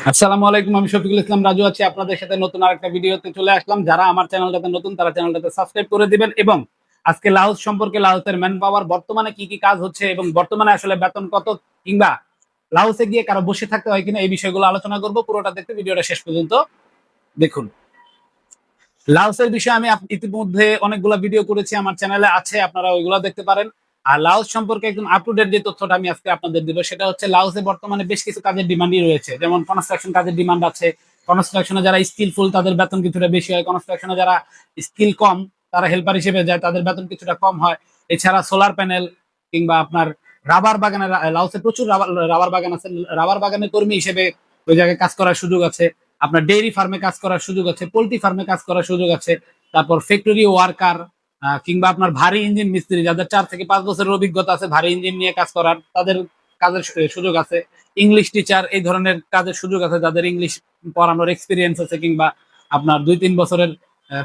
আসসালামু আলাইকুম, আমি শফিকুল ইসলাম রাজু আছি আপনাদের সাথে নতুন আরেকটা ভিডিওতে চলে আসলাম। যারা আমার চ্যানেলটাতে নতুন তারা চ্যানেলটাতে সাবস্ক্রাইব করে দিবেন এবং আজকে লাওস সম্পর্কে, লাওসের ম্যান পাওয়ার বর্তমানে কি কি কাজ হচ্ছে এবং বর্তমানে আসলে বেতন কত, কিংবা লাওসে গিয়ে কারো বসে থাকতে হয় কিনা এই বিষয়গুলো আলোচনা করব। পুরোটা দেখতে ভিডিওটা শেষ পর্যন্ত দেখুন। লাওসের বিষয়ে আমি ইতিমধ্যে অনেকগুলো ভিডিও করেছি, আমার চ্যানেলে আছে, আপনারা ওইগুলো দেখতে পারেন। আর লাওস সম্পর্কে একদম আপ টু ডেট যে তথ্যটা আমি আজকে আপনাদের দিব সেটা হচ্ছে, লাওসে বর্তমানে বেশ কিছু কাজের ডিমান্ডই রয়েছে। যেমন কনস্ট্রাকশন কাজের ডিমান্ড আছে। কনস্ট্রাকশনে যারা স্কিলফুল তাদের বেতন কিছুটা বেশি হয়। কনস্ট্রাকশনে যারা স্কিল কম, তারা হেল্পার হিসেবে যায়, তাদের বেতন কিছুটা কম হয়। এছাড়া সোলার প্যানেল কিংবা আপনার রাবার বাগানে, লাওসে প্রচুর রাবার বাগান আছে, রাবার বাগানের কর্মী হিসেবে ওই জায়গায় কাজ করার সুযোগ আছে। আপনার ডেইরি ফার্মে কাজ করার সুযোগ আছে, পোল্ট্রি ফার্মে কাজ করার সুযোগ আছে। তারপর ফ্যাক্টরি ওয়ার্কার কিংবা আপনার ভারী ইঞ্জিন মিস্ত্রি, যাদের 4 থেকে 5 বছরের অভিজ্ঞতা আছে ভারী ইঞ্জিন নিয়ে কাজ করার, তাদের কাজের সুযোগ আছে। ইংলিশ টিচার, এই ধরনের কাজের সুযোগ আছে যাদের ইংলিশ পড়ানোর এক্সপিরিয়েন্স আছে কিংবা আপনার 2-3 বছরের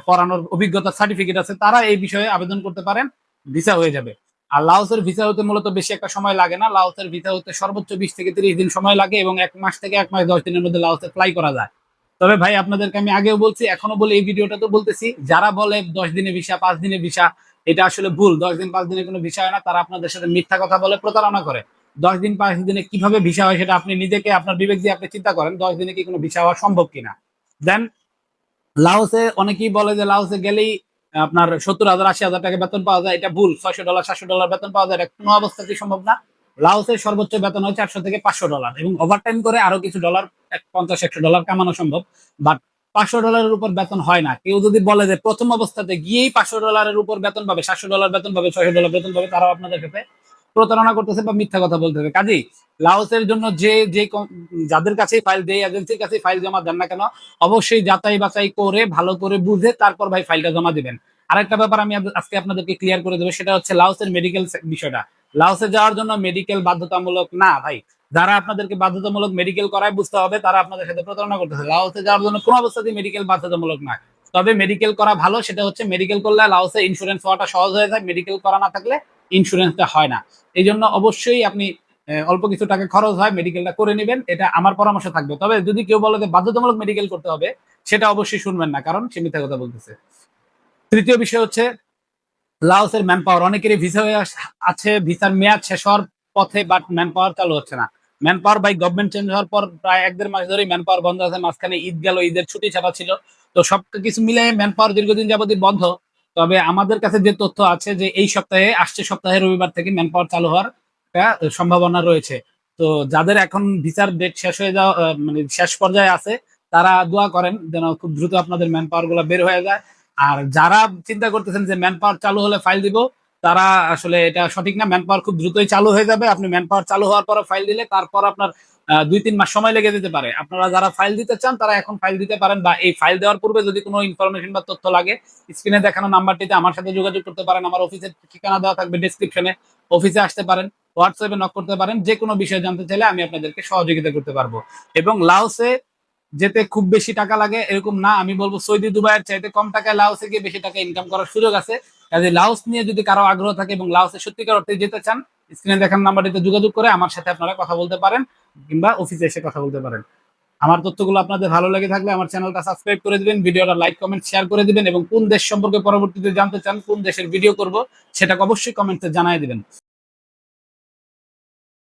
পড়ানোর অভিজ্ঞতা সার্টিফিকেট আছে, তারা এই বিষয়ে আবেদন করতে পারেন, ভিসা হয়ে যাবে। আর লাওসের ভিসা হতে মূলত বেশি একটা সময় লাগে না। লাওসের ভিসা হতে সর্বোচ্চ 20 থেকে 30 দিন সময় লাগে এবং 1 মাস থেকে 1 মাস 10 দিনের মধ্যে লাওসে ফ্লাই করা যায়। তবে ভাই, আপনাদেরকে আমি আগেও বলছি, এখনো বলি, এই ভিডিওটা তো বলতেছি, যারা বলে 10 দিনে ভিসা, 5 দিনে ভিসা, এটা আসলে ভুল। 10 দিন 5 দিনে কোনো ভিসা হয় না। তারা আপনাদের সাথে মিথ্যা কথা বলে, প্রতারণা করে। 10 দিন 5 দিনে কিভাবে ভিসা হয় সেটা আপনি নিজেকে, আপনার বিবেক দিয়ে আপনি চিন্তা করেন, 10 দিনে কি কোনো ভিসা হওয়া সম্ভব কিনা। দেন লাওসে অনেকেই বলে যে লাওসে গেলেই আপনার 70,000 80,000 টাকা বেতন পাওয়া যায়। এটা ভুল। $600 $700 বেতন পাওয়া যায়, এটা কোনো অবস্থাতেই সম্ভব না। লাওসের সর্বোচ্চ বেতন হয় $400 থেকে $500 এবং ওভারটাইম করে আরো কিছু ডলার, 50-100 ডলার কামানো সম্ভব। বাট $500 উপর বেতন হয় না। কেউ যদি বলে যে প্রথম অবস্থাতে গিয়েই $500 উপর বেতন পাবে, $700 বেতন পাবে, $600 বেতন পাবে, তারাও আপনাদের সাথে প্রতারণা করতেছে বা মিথ্যা কথা বলতেছে। কাজেই লাওসের জন্য যাদের কাছেই ফাইল, যে এজেন্সির কাছে ফাইল জমা দেন না কেন, অবশ্যই যাচাই বাছাই করে ভালো করে বুঝে তারপর ভাই ফাইলটা জমা দিবেন। আরেকটা ব্যাপার আমি আজকে আপনাদেরকে ক্লিয়ার করে দেবো, সেটা হচ্ছে লাওসের মেডিকেল বিষয়টা। লাওসে যাওয়ার জন্য মেডিকেল বাধ্যতামূলক না ভাই। যারা আপনাদেরকে বাধ্যতামূলক মেডিকেল করায়, বুঝতে হবে তারা আপনাদের সাথে প্রতারণা করতেছে। লাওসে যাওয়ার জন্য কোনো অবস্থাতেই মেডিকেল বাধ্যতামূলক না। তবে মেডিকেল করা ভালো, সেটা হচ্ছে মেডিকেল করলে লাওসে ইন্স্যুরেন্স হওয়াটা সহজ হয়ে যায়। মেডিকেল করা না থাকলে ইন্স্যুরেন্সটা হয় না। এই জন্য অবশ্যই আপনি অল্প কিছু টাকা খরচ হয়, মেডিকেলটা করে নেবেন, এটা আমার পরামর্শ থাকবে। তবে যদি কেউ বলে যে বাধ্যতামূলক মেডিকেল করতে হবে, সেটা অবশ্যই শুনবেন না, কারণ সে মিথ্যা কথা বলতেছে। তৃতীয় বিষয় হচ্ছে লাওসের ম্যান পাওয়ার। অনেকেরই ভিসা হয়ে আছে, ভিসার মেয়াদ শেষ হওয়ার পথে, বাট ম্যান পাওয়ার চালু হচ্ছে না। Man power by government change হওয়ার পর প্রায় 1-1.5 মাস ধরেই ম্যান পাওয়ার বন্ধ আছে। মাঝখানে ঈদ গেল, ঈদের ছুটি ছাড়া ছিল। তো সবকিছু মিলে ম্যান পাওয়ার দীর্ঘদিন যাবতই বন্ধ। তবে আমাদের কাছে যে তথ্য আছে যে এই সপ্তাহে, আসছে সপ্তাহে রবিবার থেকে ম্যান পাওয়ার চালু হওয়ার একটা সম্ভাবনা রয়েছে। তো যাদের এখন ভিসার ডেট শেষ হয়ে যাওয়া, মানে শেষ পর্যায়ে আছে, তারা দোয়া করেন যেন খুব দ্রুত আপনাদের ম্যান পাওয়ার গুলো বের হয়ে যায়। আর যারা চিন্তা করতেছেন যে ম্যান পাওয়ার চালু হলে ফাইল দিব, তারা আসলে এটা সঠিক না। ম্যান পাওয়ার খুব দ্রুতই চালু হয়ে যাবে। আপনি ম্যান পাওয়ার চালু হওয়ার পর ফাইল দিলে তারপর আপনার 2-3 মাস সময় লেগে যেতে পারে। আপনারা যারা ফাইল দিতে চান তারা এখন ফাইল দিতে পারেন, বা এই ফাইল দেওয়ার পূর্বে যদি কোনো ইনফরমেশন বা তথ্য লাগে, স্ক্রিনে দেখানো নাম্বারটিতে আমার সাথে যোগাযোগ করতে পারেন। আমার অফিসের ঠিকানা দেওয়া থাকবে ডেসক্রিপশনে, অফিসে আসতে পারেন, হোয়াটসঅ্যাপে নক করতে পারেন। যে কোনো বিষয় জানতে চাইলে আমি আপনাদেরকে সহযোগিতা করতে পারবো। এবং লাওসে যেতে খুব বেশি টাকা লাগে এরকম না। আমি বলবো সৌদি দুবাইয়ের চাইতে কম টাকায় লাওসে গিয়ে বেশি টাকা ইনকাম করার সুযোগ আছে। কাজে লাওস নিয়ে যদি কারো আগ্রহ থাকে এবং লাওসে সত্যিকার অর্থে যেতে চান, স্ক্রিনে দেখানো নাম্বারটিতে যোগাযোগ করে আমার সাথে আপনারা কথা বলতে পারেন কিংবা অফিসে এসে কথা বলতে পারেন। আমার তথ্যগুলো আপনাদের ভালো লেগে থাকলে আমার চ্যানেলটা সাবস্ক্রাইব করে দিবেন, ভিডিওটা লাইক কমেন্ট শেয়ার করে দিবেন এবং কোন দেশ সম্পর্কে পরবর্তীতে জানতে চান, কোন দেশের ভিডিও করব, সেটাকে অবশ্যই কমেন্টে জানিয়ে দিবেন।